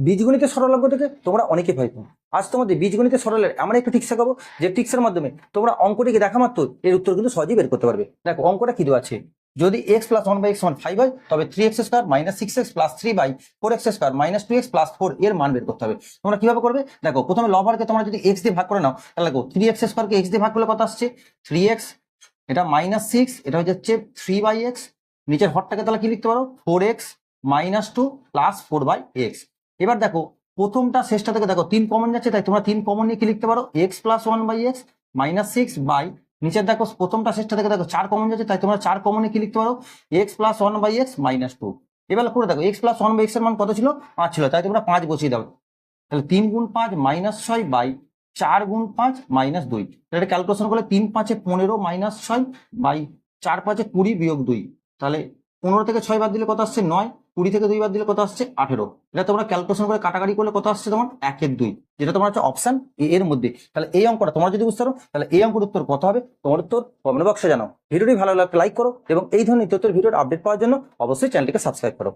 বীজগণিতের সরলাঙ্ক থেকে তোমরা অনেকে ভয় পাও। আজ তোমাদের বীজগণিতের সরলের এমন একটা টিক্স শেখাবো যে টিক্সের মাধ্যমে তোমরা অঙ্কটিকে দেখা মাত্র এর উত্তর কিন্তু সহজেই বের করতে পারবে। দেখো অঙ্কটা কি দেওয়া আছে, যদি x প্লাস 1/x সমান 5 হয় তবে 3x square minus 6x plus 3/4x square minus 2x plus 4 এর মান বের করতে হবে। তোমরা কিভাবে করবে, দেখো প্রথমে লবহরকে তোমরা যদি x দিয়ে ভাগ করে নাও তাহলে দেখো 3x স্কয়ারকে x দিয়ে ভাগ করলে কত আসছে 3x, এটা মাইনাস 6, এটা হচ্ছে 3/x, নিচের হরটাকে তাহলে কি লিখতে পারো 4x মাইনাস 2 প্লাস 4/x। এবার দেখো প্রথমটা শেষটা থেকে দেখো 3 কমন যাচ্ছে, তাই তোমরা 3 কমন নিয়ে কি লিখতে পারো x plus 1/x minus 6 by, নিচের দেখো প্রথমটা শেষটা থেকে দেখো 4 কমন যাচ্ছে, তাই তোমরা 4 কমন নিয়ে কি লিখতে পারো x প্লাস 1/x মাইনাস 2। এবার করে দেখো x প্লাস 1/x এর মান কত ছিল 5 ছিল, তাই তোমরা 5 বসিয়ে দাও, তাহলে 3 গুণ 5 মাইনাস 6 বাই 4 গুণ 5 মাইনাস 2। এটা ক্যালকুলেশন করলে 3 5 15 মাইনাস 6 বাই 4 5 20 বিয়োগ 2, তাহলে 15 থেকে 6 বাদ দিলে কত আসছে 9, 20 থেকে 2 বাদ দিলে কত আসছে 18। এটা তোমরা ক্যালকুলেশন করে কাটাকাটি করলে কত আসছে তোমার 1/2, যেটা তোমার হচ্ছে অপশন এ এর মধ্যে। তাহলে এই অঙ্কটা তোমরা যদি বুঝতে পারো তাহলে এই অঙ্কের উত্তর কত হবে তোমার উত্তর কমেন্ট বক্সে জানাও। ভিডিওটি ভালো লাগলে লাইক করো এবং এই ধরনের তথ্যের ভিডিওর আপডেট পাওয়ার জন্য অবশ্যই চ্যানেলটিকে সাবস্ক্রাইব করো।